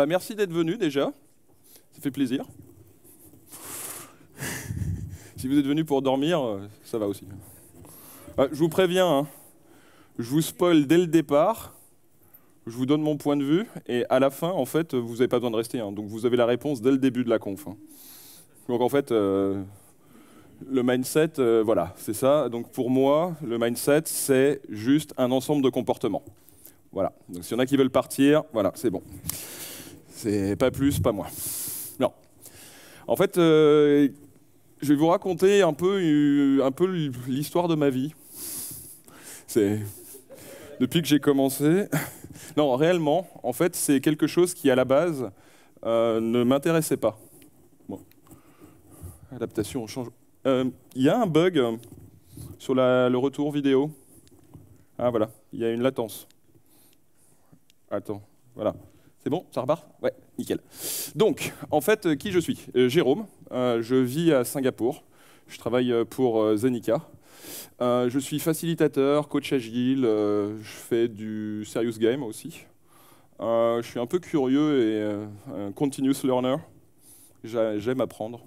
Merci d'être venu déjà, ça fait plaisir. Si vous êtes venu pour dormir, ça va aussi. Je vous préviens, hein, je vous spoil dès le départ, je vous donne mon point de vue, et à la fin, en fait, vous n'avez pas besoin de rester. Hein, donc vous avez la réponse dès le début de la conf. Hein. Donc en fait, le mindset, voilà, c'est ça. Donc pour moi, le mindset, c'est juste un ensemble de comportements. Voilà. Donc s'il y en a qui veulent partir, voilà, c'est bon. C'est pas plus, pas moins. Non. En fait, je vais vous raconter un peu l'histoire de ma vie. C'est depuis que j'ai commencé. Non, réellement, en fait, c'est quelque chose qui, à la base, ne m'intéressait pas. Bon. Adaptation, on change. Il y a un bug sur le retour vidéo. Ah, voilà, il y a une latence. Attends, voilà. C'est bon, ça repart? Ouais, nickel. Donc, en fait, qui je suis? Jérôme, je vis à Singapour. Je travaille pour Zenica. Je suis facilitateur, coach agile, je fais du serious game aussi. Je suis un peu curieux et un continuous learner. J'aime apprendre.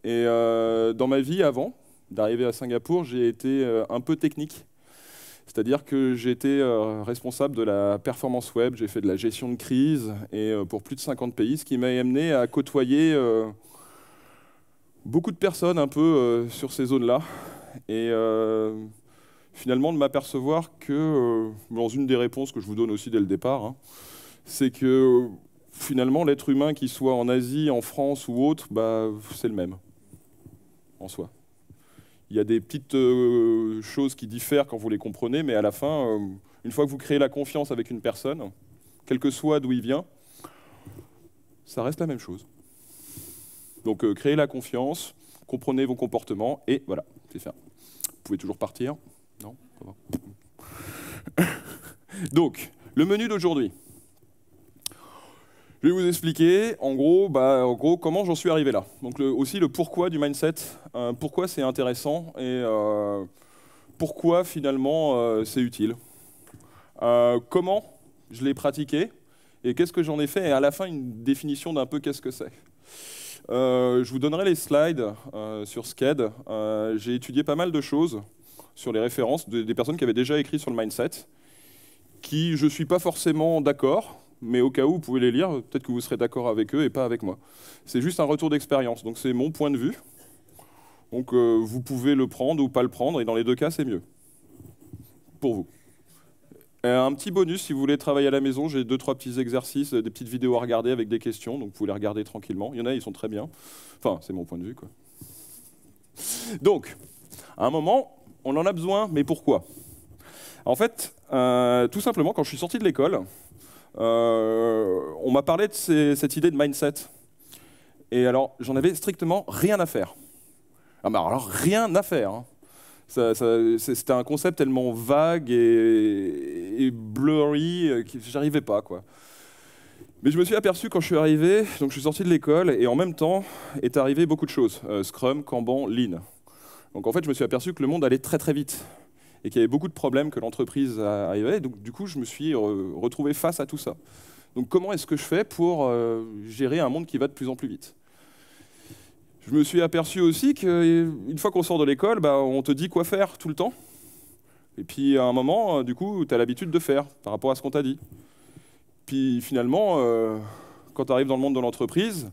Et dans ma vie avant d'arriver à Singapour, j'ai été un peu technique. C'est-à-dire que j'ai été responsable de la performance web, j'ai fait de la gestion de crise et pour plus de 50 pays, ce qui m'a amené à côtoyer beaucoup de personnes un peu sur ces zones-là. Et finalement de m'apercevoir que, dans une des réponses que je vous donne aussi dès le départ, hein, c'est que finalement l'être humain, qu'il soit en Asie, en France ou autre, c'est le même, en soi. Il y a des petites choses qui diffèrent quand vous les comprenez, mais à la fin, une fois que vous créez la confiance avec une personne, quel que soit d'où il vient, ça reste la même chose. Donc créez la confiance, comprenez vos comportements, et voilà, c'est ça. Vous pouvez toujours partir. Non, ça va. Donc, le menu d'aujourd'hui. Je vais vous expliquer, en gros, comment j'en suis arrivé là. Donc aussi le pourquoi du mindset, pourquoi c'est intéressant et pourquoi finalement c'est utile. Comment je l'ai pratiqué et qu'est-ce que j'en ai fait et à la fin une définition d'un peu qu'est-ce que c'est. Je vous donnerai les slides sur Sked. J'ai étudié pas mal de choses sur les références des personnes qui avaient déjà écrit sur le mindset, qui je ne suis pas forcément d'accord, mais au cas où, vous pouvez les lire, peut-être que vous serez d'accord avec eux et pas avec moi. C'est juste un retour d'expérience, donc c'est mon point de vue. Donc vous pouvez le prendre ou pas le prendre, et dans les deux cas, c'est mieux. Pour vous. Un petit bonus, si vous voulez travailler à la maison, j'ai 2-3 petits exercices, des petites vidéos à regarder avec des questions, donc vous pouvez les regarder tranquillement. Il y en a, ils sont très bien. Enfin, c'est mon point de vue, quoi. Donc, à un moment, on en a besoin, mais pourquoi? En fait, tout simplement, quand je suis sorti de l'école, on m'a parlé de cette idée de mindset. Et alors, j'en avais strictement rien à faire. Ah, mais alors, rien à faire. Hein. C'était un concept tellement vague et blurry que j'arrivais pas, quoi. Mais je me suis aperçu quand je suis arrivé, donc je suis sorti de l'école, et en même temps est arrivé beaucoup de choses. Scrum, Kanban, Lean. Donc en fait, je me suis aperçu que le monde allait très très vite. Et qu'il y avait beaucoup de problèmes que l'entreprise arrivait. Donc du coup, je me suis retrouvé face à tout ça. Donc comment est-ce que je fais pour gérer un monde qui va de plus en plus vite? Je me suis aperçu aussi qu'une fois qu'on sort de l'école, on te dit quoi faire tout le temps. Et puis à un moment, du coup, tu as l'habitude de faire par rapport à ce qu'on t'a dit. Puis finalement, quand tu arrives dans le monde de l'entreprise,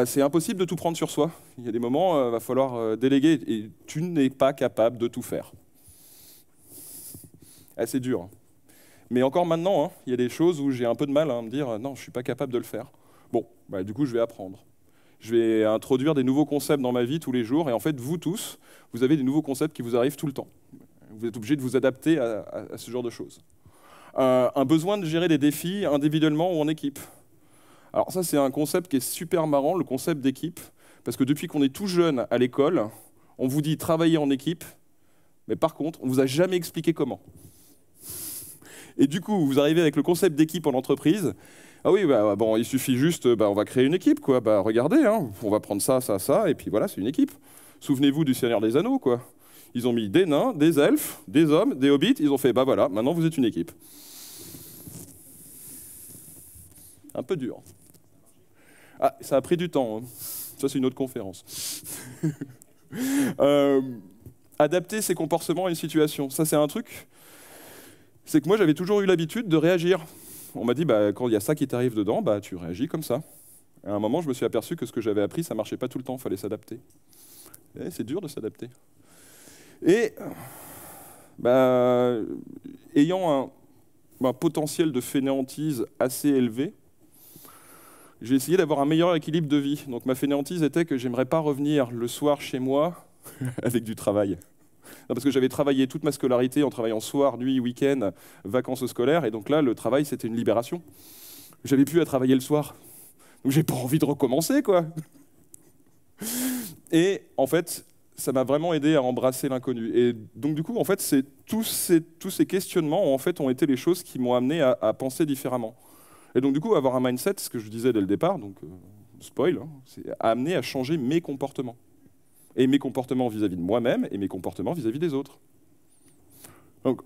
c'est impossible de tout prendre sur soi. Il y a des moments, il va falloir déléguer et tu n'es pas capable de tout faire. Assez dur. Hein. Mais encore maintenant, hein, il y a des choses où j'ai un peu de mal à me dire non, je ne suis pas capable de le faire. Bon, du coup, je vais apprendre. Je vais introduire des nouveaux concepts dans ma vie tous les jours. Et en fait, vous tous, vous avez des nouveaux concepts qui vous arrivent tout le temps. Vous êtes obligés de vous adapter à ce genre de choses. Un besoin de gérer des défis individuellement ou en équipe. Alors ça, c'est un concept qui est super marrant, le concept d'équipe. Parce que depuis qu'on est tout jeune à l'école, on vous dit travailler en équipe. Mais par contre, on ne vous a jamais expliqué comment. Et du coup, vous arrivez avec le concept d'équipe en entreprise. Ah oui, bon, il suffit juste, on va créer une équipe, quoi. Regardez, hein, on va prendre ça, ça, ça, et puis voilà, c'est une équipe. Souvenez-vous du Seigneur des Anneaux, quoi. Ils ont mis des nains, des elfes, des hommes, des hobbits, ils ont fait, voilà, maintenant vous êtes une équipe. Un peu dur. Ah, ça a pris du temps. Hein. Ça, c'est une autre conférence. Adapter ses comportements à une situation. Ça, c'est un truc. C'est que moi, j'avais toujours eu l'habitude de réagir. On m'a dit, bah, quand il y a ça qui t'arrive dedans, bah, tu réagis comme ça. À un moment, je me suis aperçu que ce que j'avais appris, ça marchait pas tout le temps. Il fallait s'adapter. C'est dur de s'adapter. Et bah, ayant un potentiel de fainéantise assez élevé, j'ai essayé d'avoir un meilleur équilibre de vie. Donc ma fainéantise était que j'aimerais pas revenir le soir chez moi avec du travail. Non, parce que j'avais travaillé toute ma scolarité en travaillant soir, nuit, week-end, vacances scolaires, et donc là, le travail, c'était une libération. J'avais plus à travailler le soir. Donc j'ai pas envie de recommencer, quoi. Et en fait, ça m'a vraiment aidé à embrasser l'inconnu. Et donc du coup, en fait, tous ces questionnements en fait, ont été les choses qui m'ont amené à penser différemment. Et donc du coup, avoir un mindset, ce que je disais dès le départ, donc spoil, hein, c'est amené à changer mes comportements. Et mes comportements vis-à-vis de moi-même et mes comportements vis-à-vis des autres. Donc,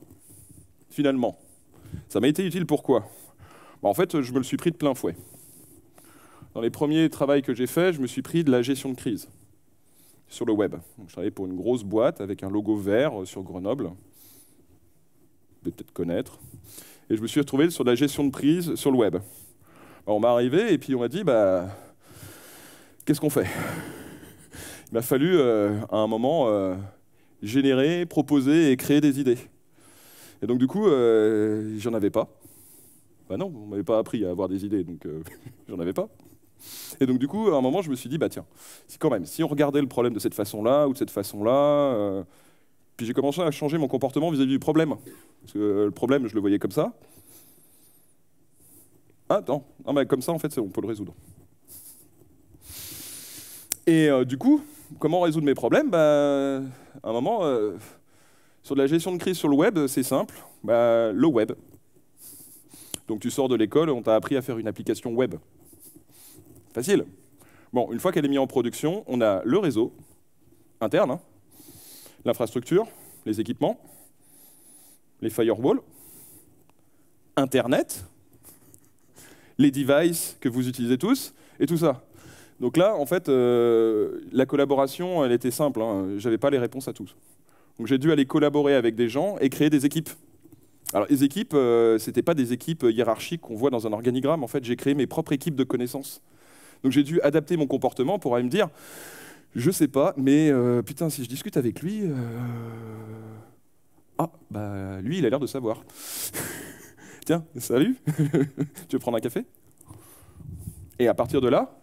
finalement, ça m'a été utile pourquoi ? En fait, je me le suis pris de plein fouet. Dans les premiers travaux que j'ai faits, je me suis pris de la gestion de crise sur le web. Donc, je travaillais pour une grosse boîte avec un logo vert sur Grenoble. Vous pouvez peut-être connaître. Et je me suis retrouvé sur de la gestion de crise sur le web. Alors, on m'est arrivé et puis on m'a dit, bah, qu'est-ce qu'on fait ? Il m'a fallu, à un moment, générer, proposer et créer des idées. Et donc, du coup, j'en avais pas. Bah non, on m'avait pas appris à avoir des idées, donc j'en avais pas. Et donc, du coup, à un moment, je me suis dit, bah tiens, quand même, si on regardait le problème de cette façon-là ou de cette façon-là, puis j'ai commencé à changer mon comportement vis-à-vis du problème. Parce que le problème, je le voyais comme ça. Ah, non, mais comme ça, en fait, on peut le résoudre. Et du coup, comment résoudre mes problèmes ? Bah, à un moment, sur de la gestion de crise sur le web, c'est simple. Bah, le web. Donc tu sors de l'école, on t'a appris à faire une application web. Facile. Bon, une fois qu'elle est mise en production, on a le réseau interne, hein, l'infrastructure, les équipements, les firewalls, Internet, les devices que vous utilisez tous, et tout ça. Donc là, en fait, la collaboration, elle était simple. Hein. Je n'avais pas les réponses à tous. Donc j'ai dû aller collaborer avec des gens et créer des équipes. Alors les équipes, ce n'étaient pas des équipes hiérarchiques qu'on voit dans un organigramme. En fait, j'ai créé mes propres équipes de connaissances. Donc j'ai dû adapter mon comportement pour aller me dire, je sais pas, mais putain, si je discute avec lui, ah, bah lui, il a l'air de savoir. Tiens, salut, tu veux prendre un café ? Et à partir de là,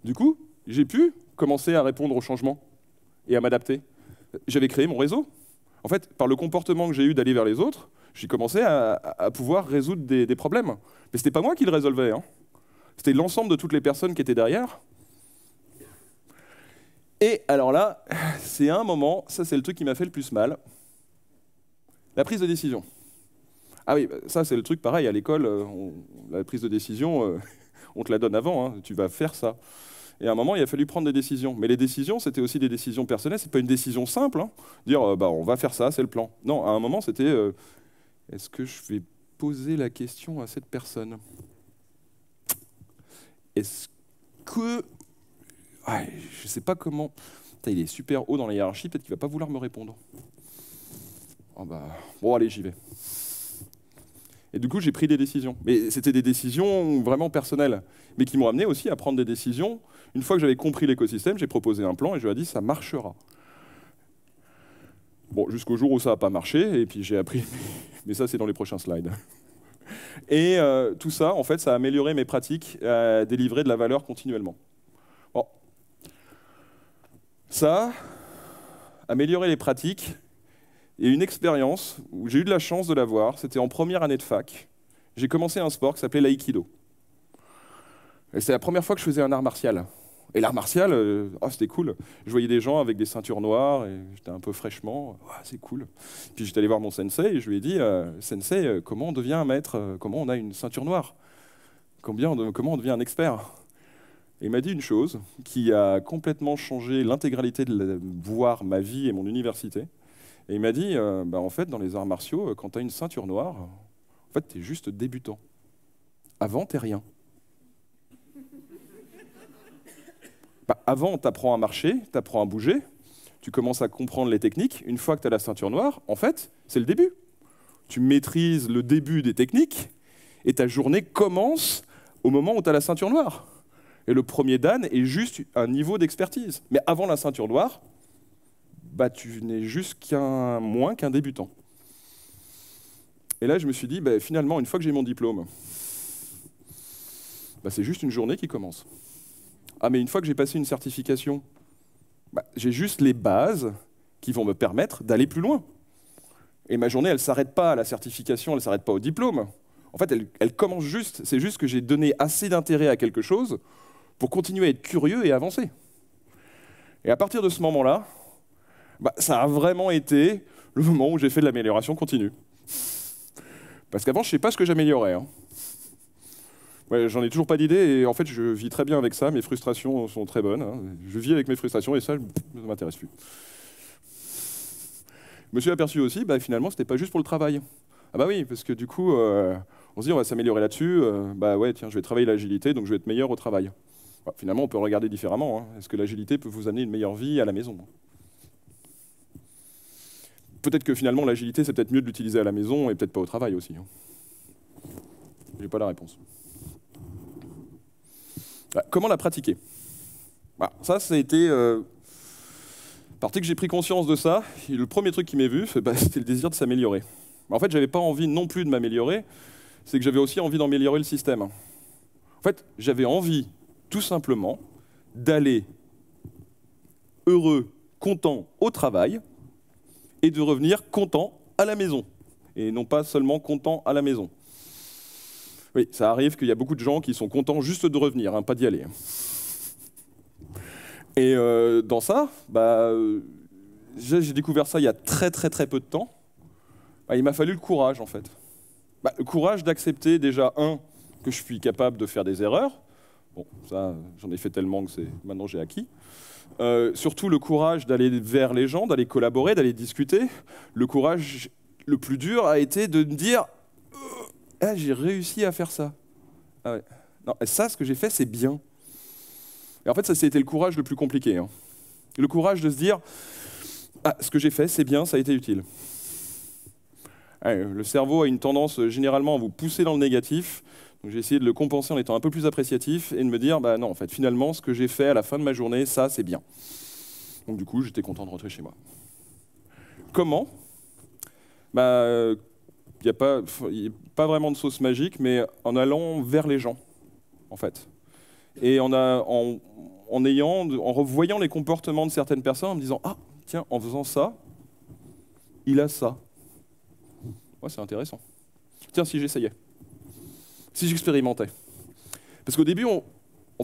du coup, j'ai pu commencer à répondre aux changements et à m'adapter. J'avais créé mon réseau. En fait, par le comportement que j'ai eu d'aller vers les autres, j'ai commencé à pouvoir résoudre des problèmes. Mais ce n'était pas moi qui le résolvais. Hein. C'était l'ensemble de toutes les personnes qui étaient derrière. Et alors là, c'est un moment, ça c'est le truc qui m'a fait le plus mal, la prise de décision. Ah oui, ça c'est le truc pareil, à l'école, la prise de décision, on te la donne avant, hein, tu vas faire ça. Et à un moment, il a fallu prendre des décisions. Mais les décisions, c'était aussi des décisions personnelles, c'est pas une décision simple, hein, dire bah, on va faire ça, c'est le plan. Non, à un moment, c'était est-ce que je vais poser la question à cette personne ? Est-ce que... Ouais, je sais pas comment... Putain, il est super haut dans la hiérarchie, peut-être qu'il va pas vouloir me répondre. Oh bah... Bon, allez, j'y vais. Et du coup, j'ai pris des décisions. Mais c'était des décisions vraiment personnelles, mais qui m'ont amené aussi à prendre des décisions. Une fois que j'avais compris l'écosystème, j'ai proposé un plan et je lui ai dit, ça marchera. Bon, jusqu'au jour où ça n'a pas marché, et puis j'ai appris... Mais ça, c'est dans les prochains slides. Et tout ça, en fait, ça a amélioré mes pratiques à délivrer de la valeur continuellement. Bon. Ça, améliorer les pratiques, et une expérience où j'ai eu de la chance de l'avoir, c'était en première année de fac. J'ai commencé un sport qui s'appelait l'aïkido. Et c'est la première fois que je faisais un art martial. Et l'art martial, oh, c'était cool. Je voyais des gens avec des ceintures noires, et j'étais un peu fraîchement, oh, c'est cool. Puis j'étais allé voir mon sensei, et je lui ai dit, sensei, comment on devient un maître ? Comment on a une ceinture noire ? Comment on devient un expert ? Et il m'a dit une chose qui a complètement changé l'intégralité de voir ma vie et mon université. Et il m'a dit, bah, en fait, dans les arts martiaux, quand tu as une ceinture noire, en fait, tu es juste débutant. Avant, tu n'es rien. Bah, avant, tu apprends à marcher, tu apprends à bouger, tu commences à comprendre les techniques. Une fois que tu as la ceinture noire, en fait, c'est le début. Tu maîtrises le début des techniques et ta journée commence au moment où tu as la ceinture noire. Et le premier dan est juste un niveau d'expertise. Mais avant la ceinture noire, bah, tu n'es juste moins qu'un débutant. Et là, je me suis dit, bah, finalement, une fois que j'ai mon diplôme, bah, c'est juste une journée qui commence. Ah, mais une fois que j'ai passé une certification, bah, j'ai juste les bases qui vont me permettre d'aller plus loin. Et ma journée, elle ne s'arrête pas à la certification, elle ne s'arrête pas au diplôme. En fait, elle commence juste. C'est juste que j'ai donné assez d'intérêt à quelque chose pour continuer à être curieux et avancer. Et à partir de ce moment-là, bah, ça a vraiment été le moment où j'ai fait de l'amélioration continue. Parce qu'avant, je ne sais pas ce que j'améliorais. Hein. Ouais, j'en ai toujours pas d'idée et en fait, je vis très bien avec ça. Mes frustrations sont très bonnes. Hein. Je vis avec mes frustrations et ça ne m'intéresse plus. Je me suis aperçu aussi, bah, finalement, ce n'était pas juste pour le travail. Ah bah oui, parce que du coup, on se dit, on va s'améliorer là-dessus. Bah ouais, tiens, je vais travailler l'agilité, donc je vais être meilleur au travail. Bah, finalement, on peut regarder différemment. Hein. Est-ce que l'agilité peut vous amener une meilleure vie à la maison? Peut-être que finalement, l'agilité, c'est peut-être mieux de l'utiliser à la maison et peut-être pas au travail aussi. Hein. J'ai pas la réponse. Bah, comment la pratiquer? Bah, ça a été... Parti que j'ai pris conscience de ça, et le premier truc qui m'est vu, bah, c'était le désir de s'améliorer. En fait, j'avais pas envie non plus de m'améliorer, c'est que j'avais aussi envie d'améliorer le système. En fait, j'avais envie, tout simplement, d'aller heureux, content au travail, et de revenir content à la maison. Et non pas seulement content à la maison. Oui, ça arrive qu'il y a beaucoup de gens qui sont contents juste de revenir, hein, pas d'y aller. Et dans ça, bah, j'ai découvert ça il y a très peu de temps. Bah, il m'a fallu le courage, en fait. Bah, le courage d'accepter déjà, que je suis capable de faire des erreurs. Bon, ça, j'en ai fait tellement que maintenant j'ai acquis. Surtout le courage d'aller vers les gens, d'aller collaborer, d'aller discuter. Le courage le plus dur a été de me dire ah, j'ai réussi à faire ça. Ah ouais. Non, ça, ce que j'ai fait, c'est bien. Et en fait, ça, c'était le courage le plus compliqué. Hein. Le courage de se dire ah, ce que j'ai fait, c'est bien, ça a été utile. Ouais, le cerveau a une tendance généralement à vous pousser dans le négatif. Donc j'ai essayé de le compenser en étant un peu plus appréciatif et de me dire bah non, en fait, finalement, ce que j'ai fait à la fin de ma journée, ça, c'est bien. Donc du coup, j'étais content de rentrer chez moi. Comment? Bah, il n'y a pas vraiment de sauce magique, mais en allant vers les gens, en fait. Et en revoyant les comportements de certaines personnes, en me disant ah, tiens, en faisant ça, il a ça. Ouais, c'est intéressant. Tiens, si j'essayais. Si j'expérimentais. Parce qu'au début, en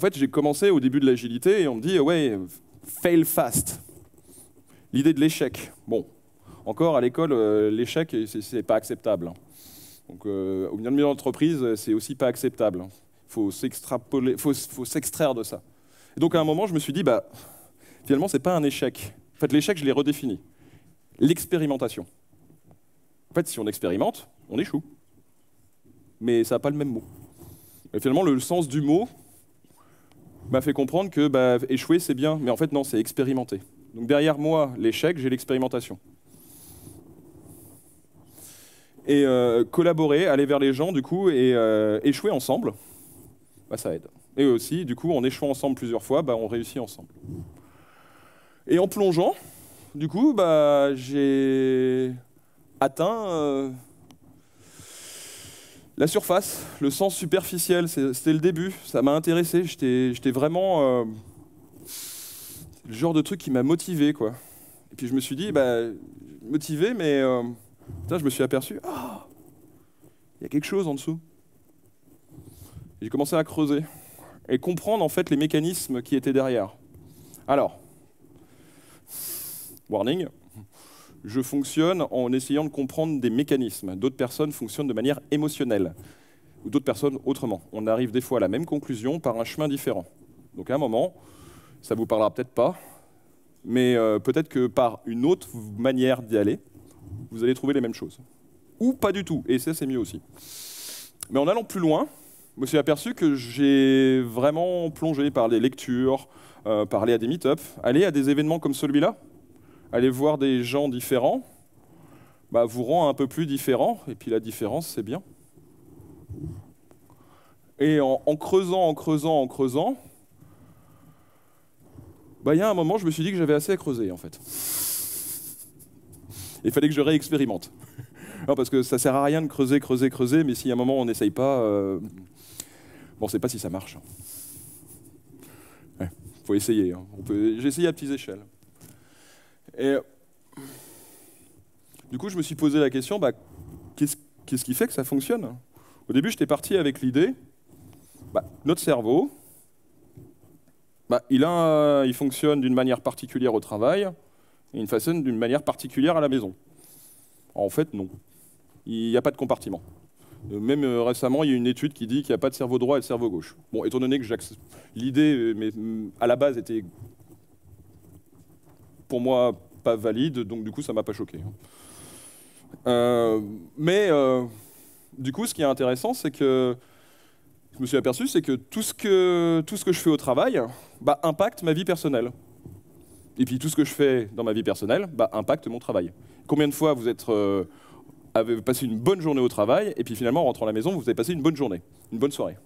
fait, j'ai commencé au début de l'agilité et on me dit, ouais, fail fast. L'idée de l'échec. Bon, encore à l'école, l'échec, c'est pas acceptable. Hein. Donc, au milieu de l'entreprise, c'est aussi pas acceptable. Il faut s'extraire de ça. Et donc, à un moment, je me suis dit, bah, finalement, c'est pas un échec. En fait, l'échec, je l'ai redéfini. L'expérimentation. En fait, si on expérimente, on échoue. Mais ça n'a pas le même mot. Et finalement, le sens du mot m'a fait comprendre que bah, échouer, c'est bien, mais en fait, non, c'est expérimenter. Donc derrière moi, l'échec, j'ai l'expérimentation. Et collaborer, aller vers les gens, du coup, et échouer ensemble, bah, ça aide. Et aussi, du coup, en échouant ensemble plusieurs fois, bah, on réussit ensemble. Et en plongeant, du coup, bah, j'ai atteint la surface, le sens superficiel, c'était le début, ça m'a intéressé, j'étais vraiment le genre de truc qui m'a motivé, quoi. Et puis je me suis dit, bah, motivé, mais je me suis aperçu, ah, il y a quelque chose en dessous. Et j'ai commencé à creuser et comprendre en fait les mécanismes qui étaient derrière. Alors, warning, je fonctionne en essayant de comprendre des mécanismes. D'autres personnes fonctionnent de manière émotionnelle, ou d'autres personnes autrement. On arrive des fois à la même conclusion par un chemin différent. Donc à un moment, ça ne vous parlera peut-être pas, mais peut-être que par une autre manière d'y aller, vous allez trouver les mêmes choses. Ou pas du tout, et ça c'est mieux aussi. Mais en allant plus loin, me suis aperçu que j'ai vraiment plongé par les lectures, par aller à des meet-up, aller à des événements comme celui-là, aller voir des gens différents, bah, vous rend un peu plus différent, et puis la différence, c'est bien. Et en creusant, bah, il y a un moment, je me suis dit que j'avais assez à creuser, en fait. Il fallait que je réexpérimente. Non, parce que ça sert à rien de creuser, mais si à un moment on n'essaye pas, bon, on ne sait pas si ça marche. Ouais, faut essayer. Hein. J'ai essayé à petites échelles. Et du coup, je me suis posé la question, bah, qu'est-ce qui fait que ça fonctionne? Au début, j'étais parti avec l'idée, bah, notre cerveau, bah, il fonctionne d'une manière particulière au travail, et il fonctionne d'une manière particulière à la maison. En fait, non. Il n'y a pas de compartiment. Même récemment, il y a une étude qui dit qu'il n'y a pas de cerveau droit et de cerveau gauche. Bon, étant donné que l'idée, à la base, était pour moi pas valide, donc du coup, ça ne m'a pas choqué. Du coup, ce qui est intéressant, c'est que je me suis aperçu, c'est que tout ce que je fais au travail bah, impacte ma vie personnelle. Et puis tout ce que je fais dans ma vie personnelle bah, impacte mon travail. Combien de fois vous avez passé une bonne journée au travail, et puis finalement, en rentrant à la maison, vous avez passé une bonne journée, une bonne soirée.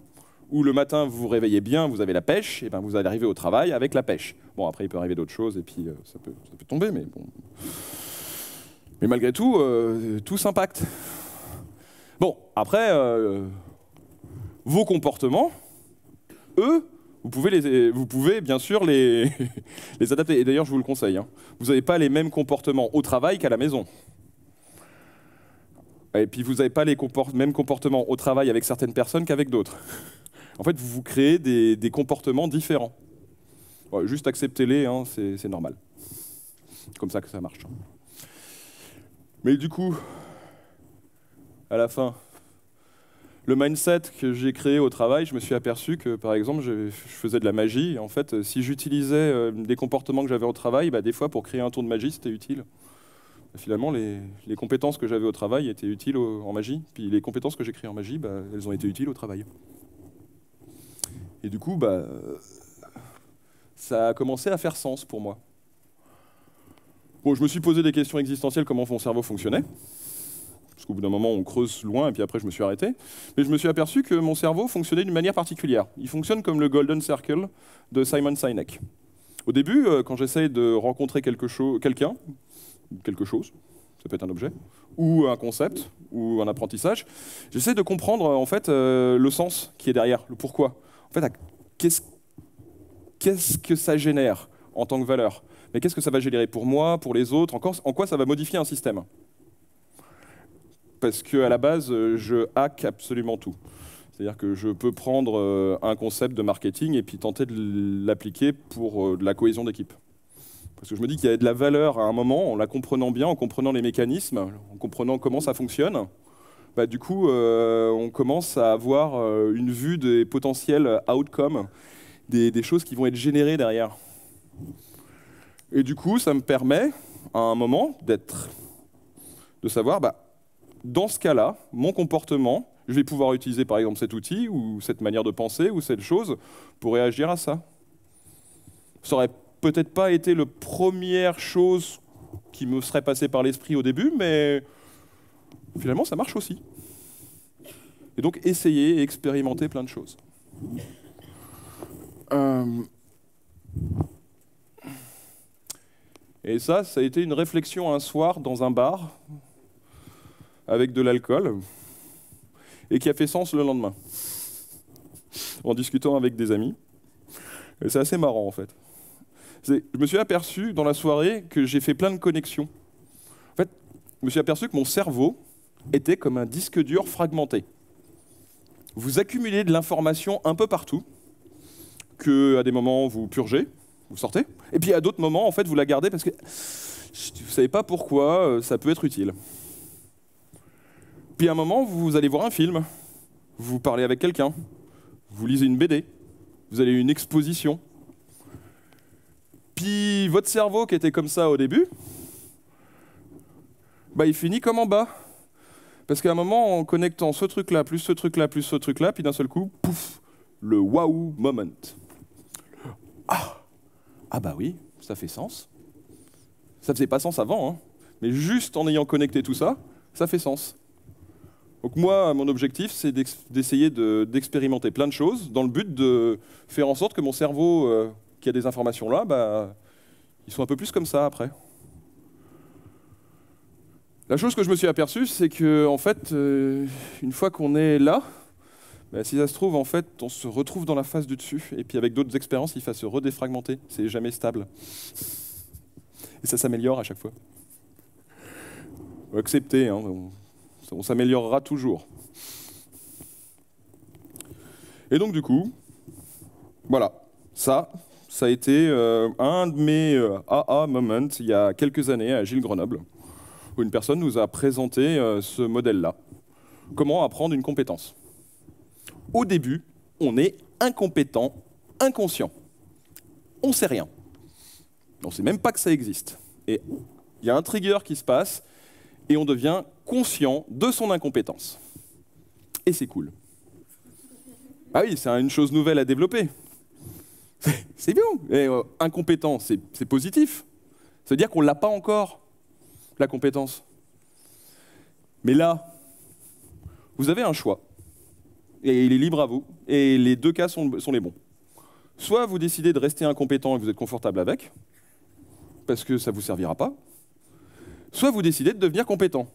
Ou le matin, vous vous réveillez bien, vous avez la pêche, et ben vous allez arriver au travail avec la pêche. Bon, après, il peut arriver d'autres choses, et puis ça peut tomber, mais bon. Mais malgré tout, tout s'impacte. Bon, après, vos comportements, eux, vous pouvez bien sûr les adapter. Et d'ailleurs, je vous le conseille. Hein. Vous n'avez pas les mêmes comportements au travail qu'à la maison. Et puis, vous n'avez pas les mêmes comportements au travail avec certaines personnes qu'avec d'autres. En fait, vous créez des comportements différents. Ouais, juste acceptez-les, hein, c'est normal. C'est comme ça que ça marche. Mais du coup, à la fin, le mindset que j'ai créé au travail, je me suis aperçu que, par exemple, je faisais de la magie. Et en fait, si j'utilisais des comportements que j'avais au travail, bah, des fois, pour créer un tour de magie, c'était utile. Finalement, les compétences que j'avais au travail étaient utiles en magie. Puis les compétences que j'ai créées en magie, bah, elles ont été utiles au travail. Et du coup, bah, ça a commencé à faire sens pour moi. Bon, je me suis posé des questions existentielles, comment mon cerveau fonctionnait. Parce qu'au bout d'un moment, on creuse loin, et puis après, je me suis arrêté. Mais je me suis aperçu que mon cerveau fonctionnait d'une manière particulière. Il fonctionne comme le Golden Circle de Simon Sinek. Au début, quand j'essaye de rencontrer quelque chose, ça peut être un objet, ou un concept, ou un apprentissage, j'essaie de comprendre en fait le sens qui est derrière, le pourquoi. En fait, qu'est-ce que ça génère en tant que valeur? Mais qu'est-ce que ça va générer pour moi, pour les autres? En quoi ça va modifier un système? Parce qu'à la base, je hack absolument tout. C'est-à-dire que je peux prendre un concept de marketing et puis tenter de l'appliquer pour de la cohésion d'équipe. Parce que je me dis qu'il y a de la valeur à un moment, en la comprenant bien, en comprenant les mécanismes, en comprenant comment ça fonctionne. Bah, du coup, on commence à avoir une vue des potentiels outcomes, des choses qui vont être générées derrière. Et du coup, ça me permet, à un moment, de savoir, bah, dans ce cas-là, mon comportement, je vais pouvoir utiliser par exemple cet outil, ou cette manière de penser, ou cette chose, pour réagir à ça. Ça aurait peut-être pas été la première chose qui me serait passée par l'esprit au début, mais finalement, ça marche aussi. Et donc, essayer et expérimenter plein de choses. Et ça a été une réflexion un soir dans un bar, avec de l'alcool, et qui a fait sens le lendemain, en discutant avec des amis. Et c'est assez marrant, en fait. Je me suis aperçu dans la soirée que j'ai fait plein de connexions. En fait, je me suis aperçu que mon cerveau était comme un disque dur fragmenté. Vous accumulez de l'information un peu partout, qu'à des moments vous purgez, vous sortez, et puis à d'autres moments, en fait, vous la gardez parce que vous ne savez pas pourquoi ça peut être utile. Puis à un moment, vous allez voir un film, vous parlez avec quelqu'un, vous lisez une BD, vous allez à une exposition. Puis votre cerveau qui était comme ça au début, bah, il finit comme en bas. Parce qu'à un moment, en connectant ce truc-là, plus ce truc-là, plus ce truc-là, puis d'un seul coup, pouf, le wow moment. Ah bah oui, ça fait sens. Ça faisait pas sens avant, hein. Mais juste en ayant connecté tout ça, ça fait sens. Donc moi, mon objectif, c'est d'essayer d'expérimenter plein de choses dans le but de faire en sorte que mon cerveau, qui a des informations là, bah, ils sont un peu plus comme ça après. La chose que je me suis aperçu, c'est que en fait, une fois qu'on est là, bah, si ça se trouve, en fait, on se retrouve dans la phase du dessus, et puis avec d'autres expériences, il va se redéfragmenter. C'est jamais stable. Et ça s'améliore à chaque fois. Faut accepter, hein, on s'améliorera toujours. Et donc du coup, voilà, ça a été un de mes AA moments il y a quelques années à Gilles Grenoble, où une personne nous a présenté ce modèle-là. Comment apprendre une compétence. Au début, on est incompétent, inconscient. On ne sait rien. On ne sait même pas que ça existe. Et il y a un trigger qui se passe, et on devient conscient de son incompétence. Et c'est cool. Ah oui, c'est une chose nouvelle à développer. C'est bien. Et, incompétent, c'est positif. Ça veut dire qu'on ne l'a pas encore, la compétence. Mais là, vous avez un choix. Et il est libre à vous. Et les deux cas sont les bons. Soit vous décidez de rester incompétent et que vous êtes confortable avec, parce que ça ne vous servira pas. Soit vous décidez de devenir compétent.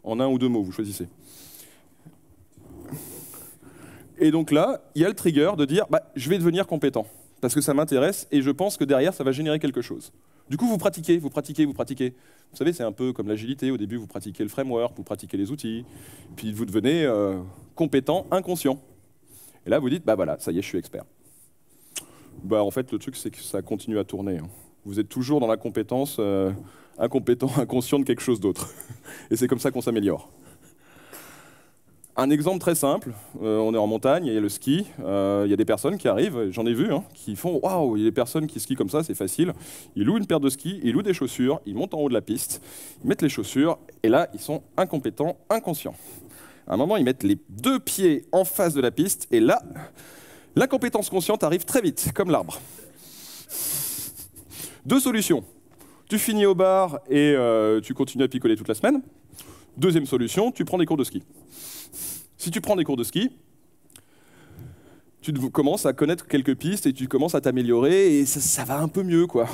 En un ou deux mots, vous choisissez. Et donc là, il y a le trigger de dire bah, je vais devenir compétent, parce que ça m'intéresse et je pense que derrière, ça va générer quelque chose. Du coup, vous pratiquez, vous pratiquez, vous pratiquez. Vous savez, c'est un peu comme l'agilité. Au début, vous pratiquez le framework, vous pratiquez les outils, puis vous devenez compétent, inconscient. Et là, vous dites bah voilà, ça y est, je suis expert. Bah, en fait, le truc, c'est que ça continue à tourner. Hein. Vous êtes toujours dans la compétence incompétent, inconscient de quelque chose d'autre. Et c'est comme ça qu'on s'améliore. Un exemple très simple, on est en montagne, il y a le ski, il y a des personnes qui arrivent, j'en ai vu, hein, qui font « Waouh, il y a des personnes qui skient comme ça, c'est facile ». Ils louent une paire de skis, ils louent des chaussures, ils montent en haut de la piste, ils mettent les chaussures, et là, ils sont incompétents, inconscients. À un moment, ils mettent les deux pieds en face de la piste, et là, l'incompétence consciente arrive très vite, comme l'arbre. Deux solutions. Tu finis au bar et tu continues à picoler toute la semaine. Deuxième solution, tu prends des cours de ski. Si tu prends des cours de ski, tu commences à connaître quelques pistes et tu commences à t'améliorer et ça va un peu mieux, quoi.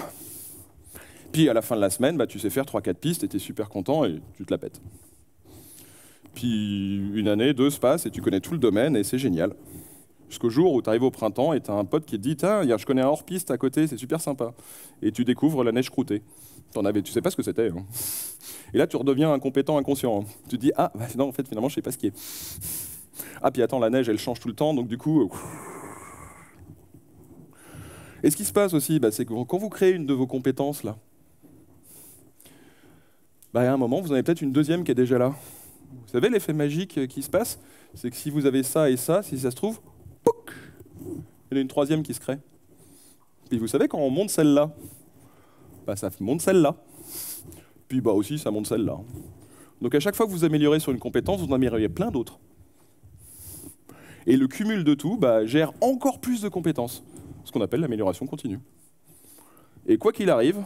Puis à la fin de la semaine, bah, tu sais faire 3-4 pistes et tu es super content et tu te la pètes. Puis une année, deux se passent et tu connais tout le domaine et c'est génial. Jusqu'au jour où tu arrives au printemps et tu as un pote qui te dit « Tiens, je connais un hors-piste à côté, c'est super sympa. » Et tu découvres la neige croûtée. Tu sais pas ce que c'était. Hein. Et là, tu redeviens incompétent, inconscient. Hein. Tu te dis « Ah, bah, non, en fait, finalement, je sais pas ce qui est. » Ah, puis attends, la neige, elle change tout le temps, donc du coup... Et ce qui se passe aussi, bah, c'est que quand vous créez une de vos compétences, là, bah, à un moment, vous en avez peut-être une deuxième qui est déjà là. Vous savez, l'effet magique qui se passe, c'est que si vous avez ça et ça, si ça se trouve, pouc, il y en a une troisième qui se crée. Puis vous savez, quand on monte celle-là, bah, ça monte celle-là. Puis bah, aussi, ça monte celle-là. Donc à chaque fois que vous améliorez sur une compétence, vous en améliorez plein d'autres. Et le cumul de tout bah, gère encore plus de compétences, ce qu'on appelle l'amélioration continue. Et quoi qu'il arrive,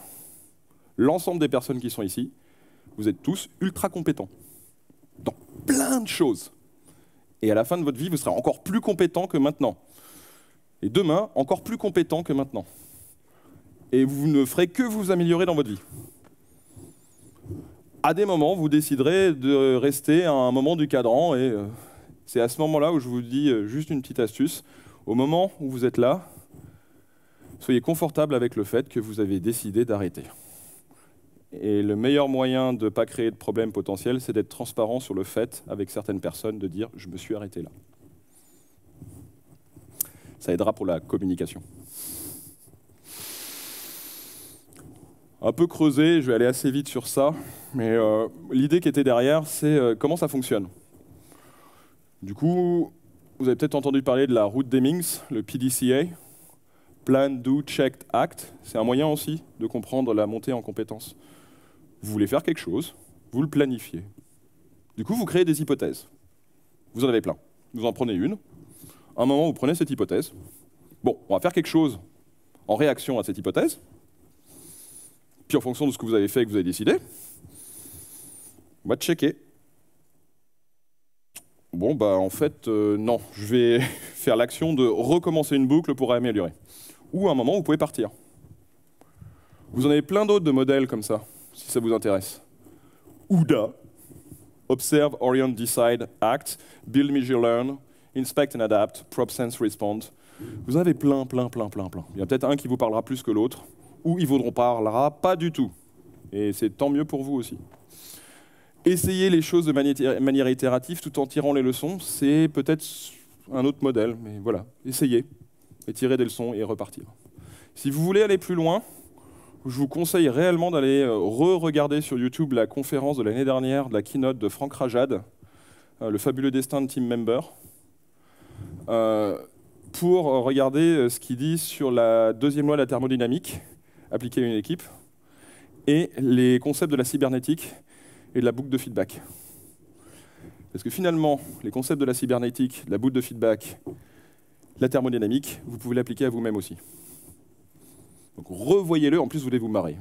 l'ensemble des personnes qui sont ici, vous êtes tous ultra compétents dans plein de choses. Et à la fin de votre vie, vous serez encore plus compétent que maintenant. Et demain, encore plus compétent que maintenant. Et vous ne ferez que vous améliorer dans votre vie. À des moments, vous déciderez de rester à un moment du cadran et c'est à ce moment-là où je vous dis juste une petite astuce. Au moment où vous êtes là, soyez confortable avec le fait que vous avez décidé d'arrêter. Et le meilleur moyen de ne pas créer de problème potentiel, c'est d'être transparent sur le fait, avec certaines personnes, de dire « je me suis arrêté là ». Ça aidera pour la communication. Un peu creusé, je vais aller assez vite sur ça, mais l'idée qui était derrière, c'est comment ça fonctionne. Du coup, vous avez peut-être entendu parler de la route d'Hemmings, le PDCA, Plan, Do, Check, Act. C'est un moyen aussi de comprendre la montée en compétences. Vous voulez faire quelque chose, vous le planifiez. Du coup, vous créez des hypothèses. Vous en avez plein. Vous en prenez une. À un moment, vous prenez cette hypothèse. Bon, on va faire quelque chose en réaction à cette hypothèse. Puis en fonction de ce que vous avez fait et que vous avez décidé, on va checker. Bon, bah en fait, non. Je vais faire l'action de recommencer une boucle pour améliorer. Ou à un moment, vous pouvez partir. Vous en avez plein d'autres de modèles comme ça, si ça vous intéresse. OODA, Observe, Orient, Decide, Act, Build, Measure, Learn, Inspect and Adapt, Prop, Sense, Respond. Vous en avez plein. Il y a peut-être un qui vous parlera plus que l'autre, ou il vous parlera pas du tout. Et c'est tant mieux pour vous aussi. Essayez les choses de manière itérative tout en tirant les leçons, c'est peut-être un autre modèle, mais voilà, essayez, et tirez des leçons et repartir. Si vous voulez aller plus loin, je vous conseille réellement d'aller re-regarder sur YouTube la conférence de l'année dernière, de la keynote de Frank Rajad, Le fabuleux destin de Team Member, pour regarder ce qu'il dit sur la deuxième loi de la thermodynamique appliquée à une équipe et les concepts de la cybernétique et de la boucle de feedback. Parce que finalement, les concepts de la cybernétique, de la boucle de feedback, la thermodynamique, vous pouvez l'appliquer à vous-même aussi. Donc revoyez-le, en plus vous allez vous marrer.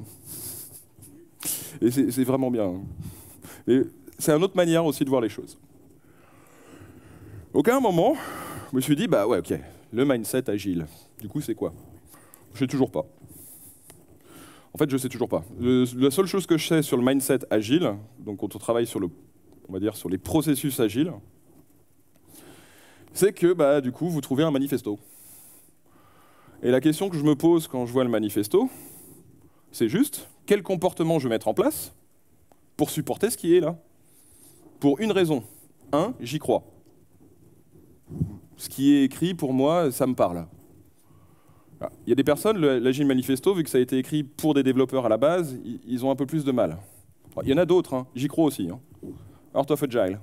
Et c'est vraiment bien. Et c'est une autre manière aussi de voir les choses. Donc à un moment, je me suis dit, bah ouais, ok, le mindset agile, du coup c'est quoi? Je sais toujours pas. En fait, je sais toujours pas. La seule chose que je sais sur le mindset agile, donc quand on travaille sur on va dire sur les processus agiles, c'est que bah, du coup, vous trouvez un manifesto. Et la question que je me pose quand je vois le manifesto, c'est juste, quel comportement je vais mettre en place pour supporter ce qui est là? Pour une raison. Un, j'y crois. Ce qui est écrit, pour moi, ça me parle. Il y a des personnes, l'Agile Manifesto, vu que ça a été écrit pour des développeurs à la base, ils ont un peu plus de mal. Il y en a d'autres, hein. J'y crois aussi. Hein. Art of Agile,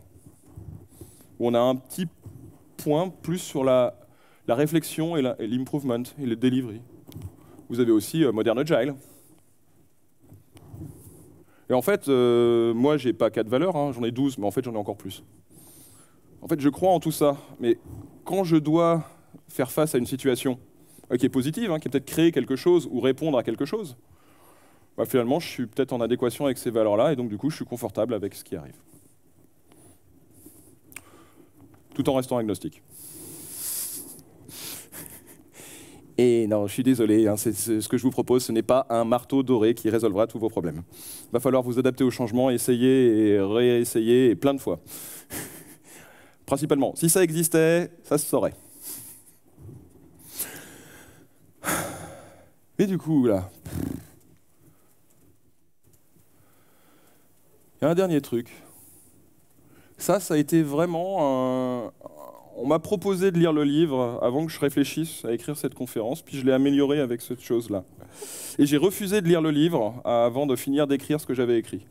où on a un petit point plus sur la réflexion et l'improvement et le delivery. Vous avez aussi Modern Agile. Et en fait, moi, j'ai pas 4 valeurs, hein, j'en ai 12, mais en fait, j'en ai encore plus. En fait, je crois en tout ça, mais quand je dois faire face à une situation qui est positive, hein, qui est peut-être créer quelque chose ou répondre à quelque chose, bah, finalement, je suis peut-être en adéquation avec ces valeurs-là, et donc du coup, je suis confortable avec ce qui arrive. Tout en restant agnostique. Et non, je suis désolé, hein, ce que je vous propose, ce n'est pas un marteau doré qui résolvera tous vos problèmes. Il va falloir vous adapter au changement, essayer et réessayer, et plein de fois. Principalement, si ça existait, ça se saurait. Et du coup, là, il y a un dernier truc. Ça a été vraiment un... On m'a proposé de lire le livre avant que je réfléchisse à écrire cette conférence, puis je l'ai amélioré avec cette chose-là. Et j'ai refusé de lire le livre avant de finir d'écrire ce que j'avais écrit,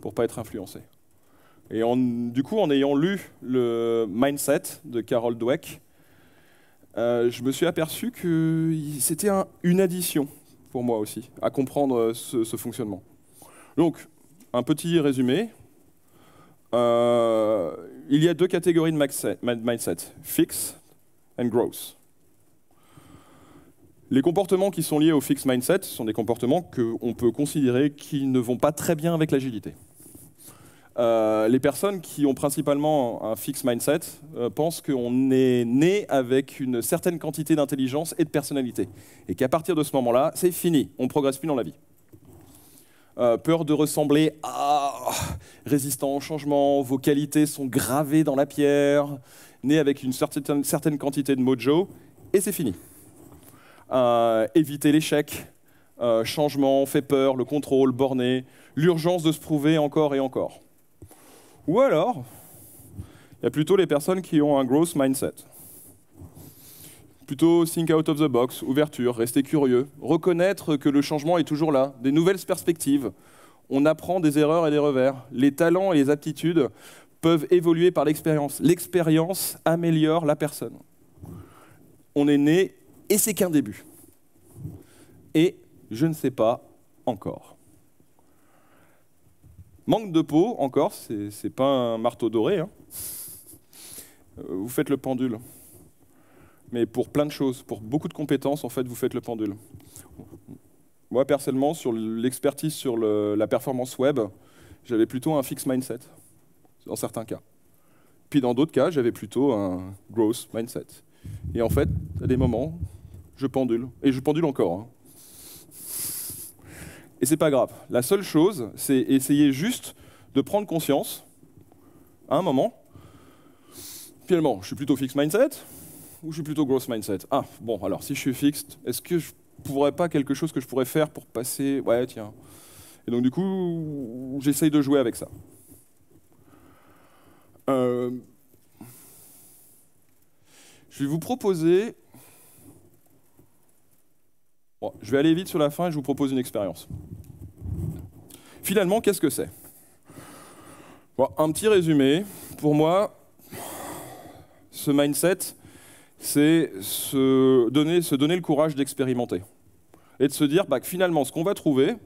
pour ne pas être influencé. Et du coup, en ayant lu le Mindset de Carol Dweck, je me suis aperçu que c'était une addition pour moi aussi, à comprendre ce fonctionnement. Donc, un petit résumé. Il y a 2 catégories de mindset, fixed and growth. Les comportements qui sont liés au fixed mindset sont des comportements qu'on peut considérer qui ne vont pas très bien avec l'agilité. Les personnes qui ont principalement un fixed mindset pensent qu'on est né avec une certaine quantité d'intelligence et de personnalité, et qu'à partir de ce moment-là, c'est fini, on ne progresse plus dans la vie. Peur de ressembler à résistant au changement, vos qualités sont gravées dans la pierre, né avec une certaine quantité de mojo, et c'est fini. Éviter l'échec, changement, fait peur, le contrôle, borné, l'urgence de se prouver encore et encore. Ou alors, il y a plutôt les personnes qui ont un growth mindset. Plutôt think out of the box, ouverture, rester curieux, reconnaître que le changement est toujours là, des nouvelles perspectives. On apprend des erreurs et des revers. Les talents et les aptitudes peuvent évoluer par l'expérience. L'expérience améliore la personne. On est né et c'est qu'un début. Et je ne sais pas encore. Manque de peau, encore, c'est pas un marteau doré. Hein. Vous faites le pendule. Mais pour plein de choses, pour beaucoup de compétences, en fait, vous faites le pendule. Moi, personnellement, sur l'expertise sur la performance web, j'avais plutôt un fixed mindset, dans certains cas. Puis dans d'autres cas, j'avais plutôt un growth mindset. Et en fait, à des moments, je pendule. Et je pendule encore. Hein. Et c'est pas grave. La seule chose, c'est essayer juste de prendre conscience, à un moment, finalement, je suis plutôt fixed mindset ou je suis plutôt growth mindset? Ah, bon, alors si je suis fixed, est-ce que je pourrais pas quelque chose que je pourrais faire pour passer... Ouais, tiens. Et donc du coup, j'essaye de jouer avec ça. Je vais vous proposer... Bon, je vais aller vite sur la fin et je vous propose une expérience. Finalement, qu'est-ce que c'est? Bon, un petit résumé. Pour moi, ce mindset, c'est se donner le courage d'expérimenter. Et de se dire que finalement, ce qu'on va trouver,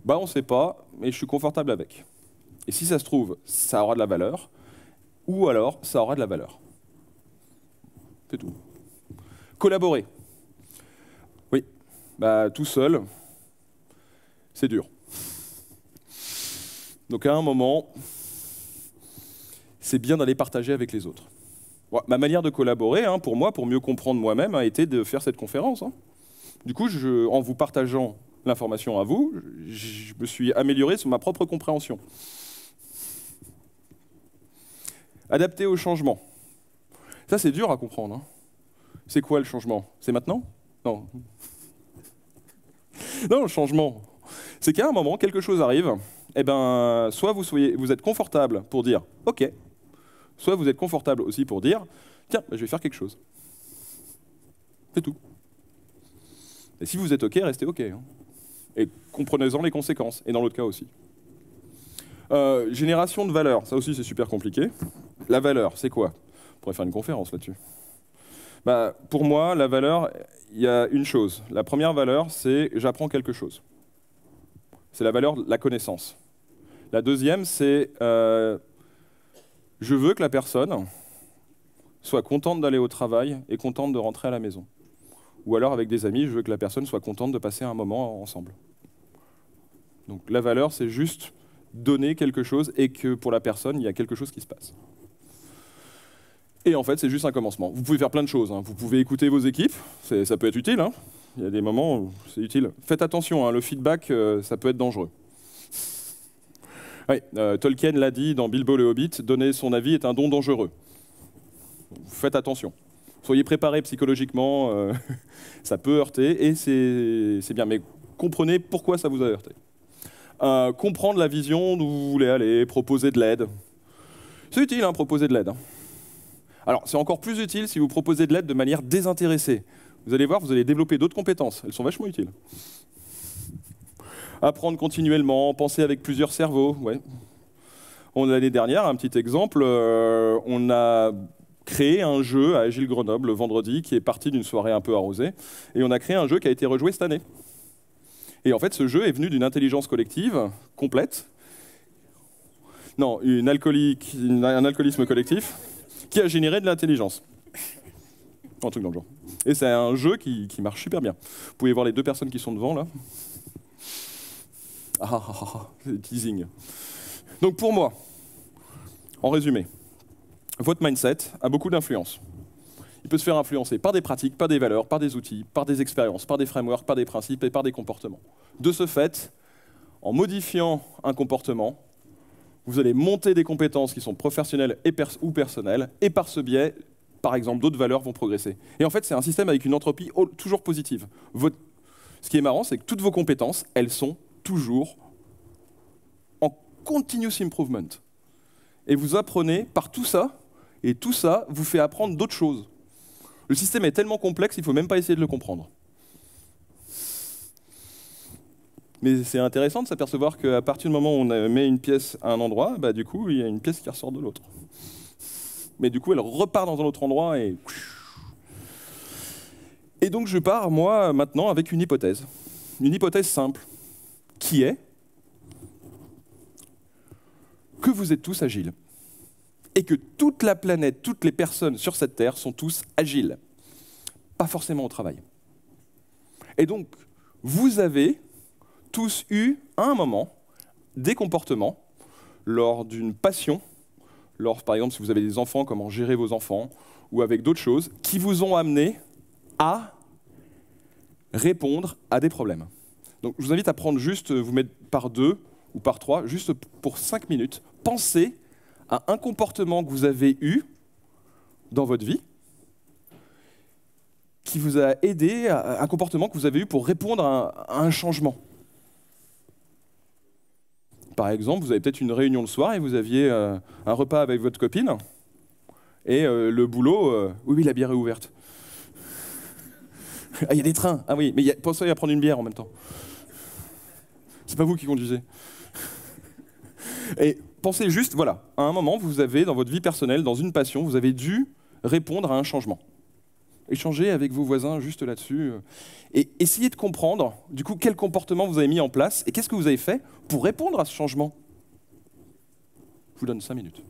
on ne sait pas, mais je suis confortable avec. Et si ça se trouve, ça aura de la valeur, ou alors, ça aura de la valeur. C'est tout. Collaborer. Oui, tout seul, c'est dur. Donc à un moment, c'est bien d'aller partager avec les autres. Bon, ma manière de collaborer, hein, pour moi, pour mieux comprendre moi-même, a été de faire cette conférence. Hein. Du coup, en vous partageant l'information à vous, je me suis amélioré sur ma propre compréhension. Adapter au changement. Ça, c'est dur à comprendre. Hein. C'est quoi le changement? C'est maintenant? Non. Non, le changement, c'est qu'à un moment, quelque chose arrive, et soit vous êtes confortable pour dire « OK », soit vous êtes confortable aussi pour dire « Tiens, je vais faire quelque chose ». C'est tout. Et si vous êtes OK, restez OK. Hein. Et comprenez-en les conséquences, et dans l'autre cas aussi. Génération de valeur, ça aussi c'est super compliqué. La valeur, c'est quoi? On pourrait faire une conférence là-dessus. Pour moi, la valeur, il y a une chose. La première valeur, c'est j'apprends quelque chose. C'est la valeur de la connaissance. La deuxième, c'est je veux que la personne soit contente d'aller au travail et contente de rentrer à la maison. Ou alors, avec des amis, je veux que la personne soit contente de passer un moment ensemble. Donc la valeur, c'est juste donner quelque chose et que pour la personne, il y a quelque chose qui se passe. Et en fait, c'est juste un commencement. Vous pouvez faire plein de choses. Hein. Vous pouvez écouter vos équipes, ça peut être utile. Hein. Il y a des moments où c'est utile. Faites attention, hein, le feedback, ça peut être dangereux. Oui, Tolkien l'a dit dans Bilbo le Hobbit, donner son avis est un don dangereux. Faites attention. Soyez préparés psychologiquement, ça peut heurter et c'est bien. Mais comprenez pourquoi ça vous a heurté. Comprendre la vision d'où vous voulez aller, proposer de l'aide. C'est utile, hein, proposer de l'aide. Hein. Alors, c'est encore plus utile si vous proposez de l'aide de manière désintéressée. Vous allez voir, vous allez développer d'autres compétences. Elles sont vachement utiles. Apprendre continuellement, penser avec plusieurs cerveaux. Ouais. L'année dernière, un petit exemple, on a créé un jeu à Agile Grenoble le vendredi qui est parti d'une soirée un peu arrosée. Et on a créé un jeu qui a été rejoué cette année. Et en fait, ce jeu est venu d'une intelligence collective complète. Non, un alcoolisme collectif qui a généré de l'intelligence. Un truc dans le genre. Et c'est un jeu qui marche super bien. Vous pouvez voir les deux personnes qui sont devant, là. C'est teasing. Donc pour moi, en résumé, votre mindset a beaucoup d'influence. Il peut se faire influencer par des pratiques, par des valeurs, par des outils, par des expériences, par des frameworks, par des principes et par des comportements. De ce fait, en modifiant un comportement, vous allez monter des compétences qui sont professionnelles ou personnelles, et par ce biais, par exemple, d'autres valeurs vont progresser. Et en fait, c'est un système avec une entropie toujours positive. Ce qui est marrant, c'est que toutes vos compétences, elles sont toujours en continuous improvement. Et vous apprenez par tout ça, et tout ça vous fait apprendre d'autres choses. Le système est tellement complexe, il ne faut même pas essayer de le comprendre. Mais c'est intéressant de s'apercevoir qu'à partir du moment où on met une pièce à un endroit, du coup, il y a une pièce qui ressort de l'autre. Mais du coup, elle repart dans un autre endroit et... Et donc, je pars, moi, maintenant, avec une hypothèse. Une hypothèse simple, qui est que vous êtes tous agiles. Et que toute la planète, toutes les personnes sur cette Terre sont tous agiles. Pas forcément au travail. Et donc, vous avez tous eu, à un moment, des comportements lors d'une passion, lors, par exemple, si vous avez des enfants, comment gérer vos enfants, ou avec d'autres choses, qui vous ont amené à répondre à des problèmes. Donc, je vous invite à prendre juste, vous mettre par 2 ou par 3, juste pour 5 minutes, pensez à un comportement que vous avez eu dans votre vie, qui vous a aidé, un comportement que vous avez eu pour répondre à un changement. Par exemple, vous avez peut-être une réunion le soir et vous aviez un repas avec votre copine, et le boulot, oui, la bière est ouverte. Ah, il y a des trains, ah oui, mais pensez à prendre une bière en même temps. C'est pas vous qui conduisez. Et pensez juste, voilà, à un moment, vous avez, dans votre vie personnelle, dans une passion, vous avez dû répondre à un changement. Échangez avec vos voisins juste là-dessus. Et essayez de comprendre, du coup, quel comportement vous avez mis en place et qu'est-ce que vous avez fait pour répondre à ce changement. Je vous donne 5 minutes.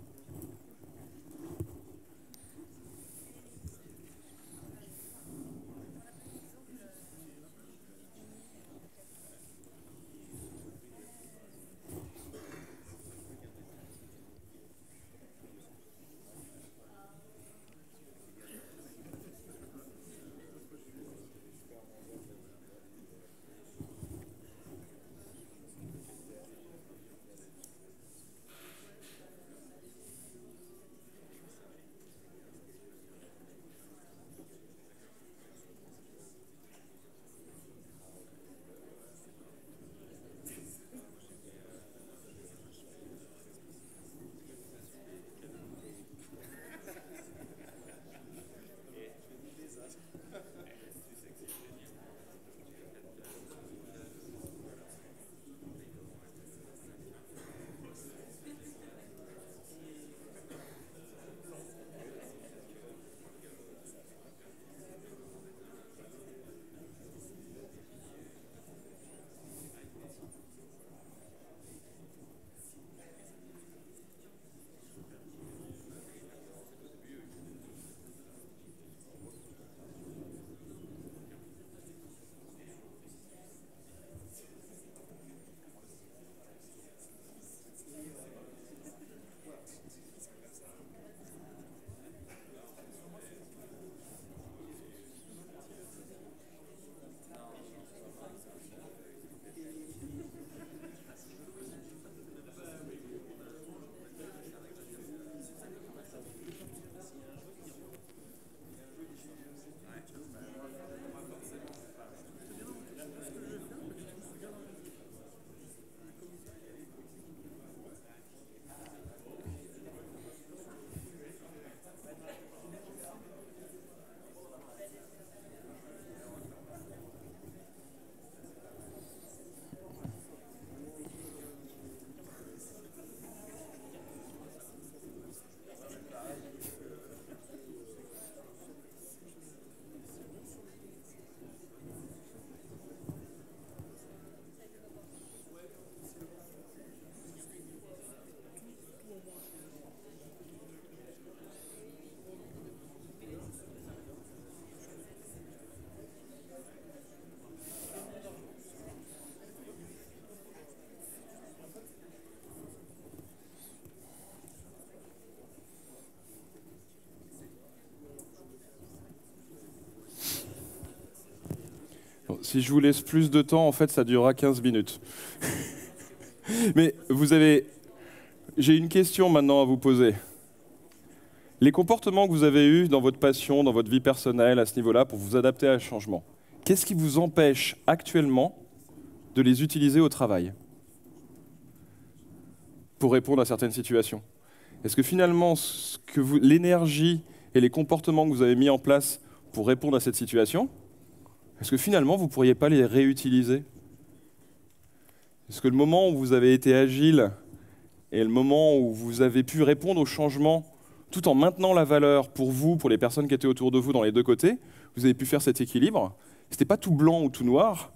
Si je vous laisse plus de temps, en fait, ça durera 15 minutes. Mais j'ai une question maintenant à vous poser. Les comportements que vous avez eus dans votre passion, dans votre vie personnelle, à ce niveau-là, pour vous adapter à un changement, qu'est-ce qui vous empêche actuellement de les utiliser au travail pour répondre à certaines situations? Est-ce que finalement, l'énergie et les comportements que vous avez mis en place pour répondre à cette situation, est-ce que finalement, vous ne pourriez pas les réutiliser? Est-ce que le moment où vous avez été agile et le moment où vous avez pu répondre au changement tout en maintenant la valeur pour vous, pour les personnes qui étaient autour de vous dans les deux côtés, vous avez pu faire cet équilibre? Ce n'était pas tout blanc ou tout noir.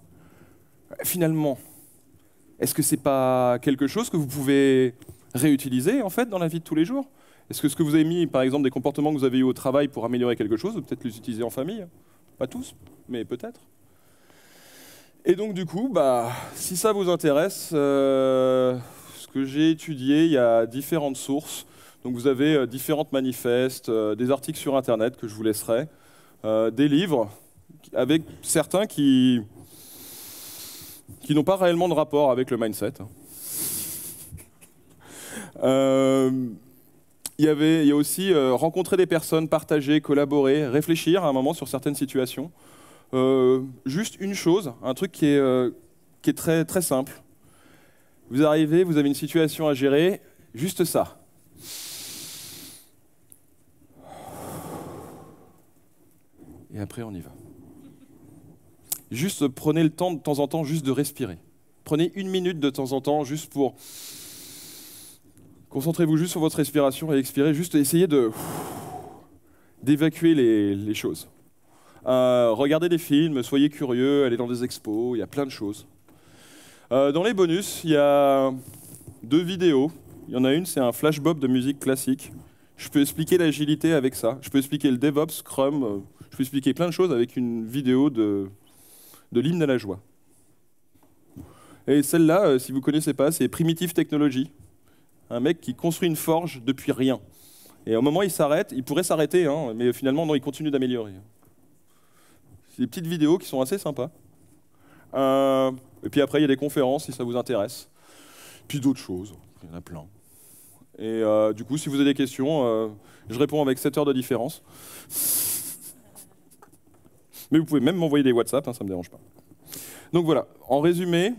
Finalement, est-ce que ce n'est pas quelque chose que vous pouvez réutiliser en fait dans la vie de tous les jours? Est-ce que ce que vous avez mis, par exemple, des comportements que vous avez eu au travail pour améliorer quelque chose, ou peut-être les utiliser en famille? Pas tous, mais peut-être. Et donc du coup, si ça vous intéresse, ce que j'ai étudié, il y a différentes sources. Donc vous avez différentes manifestes, des articles sur Internet que je vous laisserai, des livres, avec certains qui n'ont pas réellement de rapport avec le mindset. Il y a aussi rencontrer des personnes, partager, collaborer, réfléchir à un moment sur certaines situations. Juste une chose, un truc qui est très, très simple. Vous arrivez, vous avez une situation à gérer, juste ça. Et après, on y va. Juste prenez le temps de temps en temps juste de respirer. Prenez 1 minute de temps en temps juste pour... Concentrez-vous juste sur votre respiration et expirez. Juste essayez d'évacuer les choses. Regardez des films, soyez curieux, allez dans des expos, il y a plein de choses. Dans les bonus, il y a 2 vidéos. Il y en a une, c'est un flashbob de musique classique. Je peux expliquer l'agilité avec ça. Je peux expliquer le DevOps, Scrum. Je peux expliquer plein de choses avec une vidéo de l'hymne à la joie. Et celle-là, si vous ne connaissez pas, c'est Primitive Technology. Un mec qui construit une forge depuis rien. Et au moment où il s'arrête, il pourrait s'arrêter, hein, mais finalement, non, il continue d'améliorer. C'est des petites vidéos qui sont assez sympas. Et puis après, il y a des conférences, si ça vous intéresse. Puis d'autres choses, il y en a plein. Et du coup, si vous avez des questions, je réponds avec 7 heures de différence. Mais vous pouvez même m'envoyer des WhatsApp, hein, ça ne me dérange pas. Donc voilà, en résumé,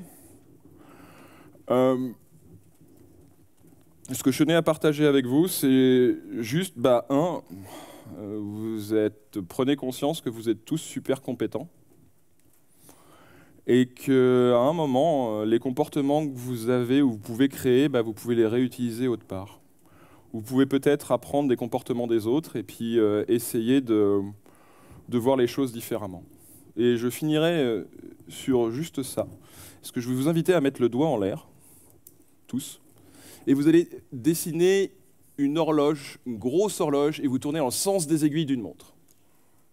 ce que je tenais à partager avec vous, c'est juste, prenez conscience que vous êtes tous super compétents et qu'à un moment, les comportements que vous avez ou vous pouvez créer, vous pouvez les réutiliser autre part. Vous pouvez peut-être apprendre des comportements des autres et puis essayer de voir les choses différemment. Et je finirai sur juste ça. Parce que je vais vous inviter à mettre le doigt en l'air, tous. Et vous allez dessiner une horloge, une grosse horloge, et vous tournez en sens des aiguilles d'une montre.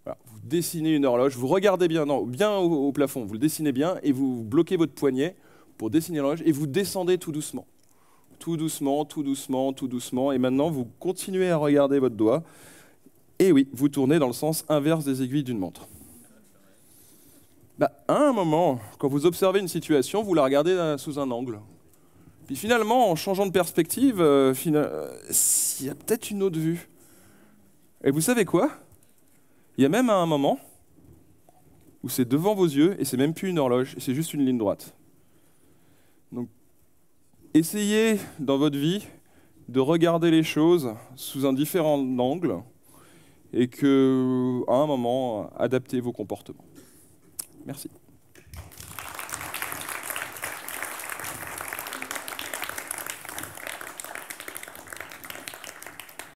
Voilà. Vous dessinez une horloge, vous regardez bien, bien au plafond, vous le dessinez bien, et vous bloquez votre poignet pour dessiner l'horloge, et vous descendez tout doucement. Tout doucement, tout doucement, tout doucement, et maintenant vous continuez à regarder votre doigt, et oui, vous tournez dans le sens inverse des aiguilles d'une montre. À un moment, quand vous observez une situation, vous la regardez sous un angle. Puis finalement, en changeant de perspective, il y a peut-être une autre vue. Et vous savez quoi? Il y a même un moment où c'est devant vos yeux, et c'est même plus une horloge, c'est juste une ligne droite. Donc, essayez dans votre vie de regarder les choses sous un différent angle, et qu'à un moment, adaptez vos comportements. Merci.